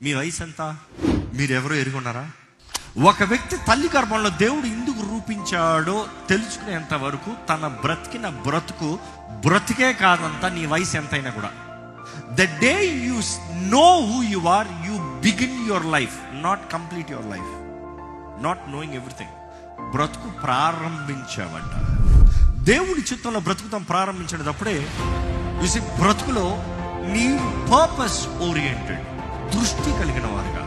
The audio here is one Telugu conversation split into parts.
మీ వయసు ఎంత? మీరెవరో ఎరుగున్నారా? ఒక వ్యక్తి తల్లి గర్భంలో దేవుడు ఎందుకు రూపించాడో తెలుసుకునేంత వరకు తన బ్రతికిన బ్రతికే కాదంతా నీ వయసు ఎంతైనా కూడా. The day you know who you are, you begin your life, not complete your life. Not knowing everything. బ్రతుకు ప్రారంభించావంట. దేవుడి చిత్తంలో బ్రతుకుతాం ప్రారంభించేటప్పుడే చూసి బ్రతుకులో నీ పర్పస్ ఓరియంటెడ్, దృష్టి కలిగిన వాడిగా,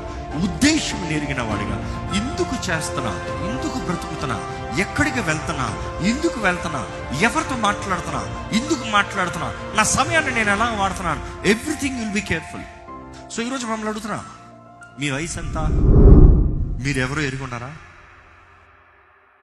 ఉద్దేశం నెరిగిన వాడిగా, ఎందుకు చేస్తున్నా, ఎందుకు బ్రతుకుతున్నా, ఎక్కడికి వెళ్తున్నా, ఎందుకు వెళ్తున్నా, ఎవరితో మాట్లాడుతున్నా, ఎందుకు మాట్లాడుతున్నా, నా సమయాన్ని నేను ఎలా వాడుతున్నాను, everything will be careful. So ఈరోజు మమ్మల్ని అడుగుతున్నా, మీ వయసు ఎంత? మీరెవరో ఎరుగున్నారా?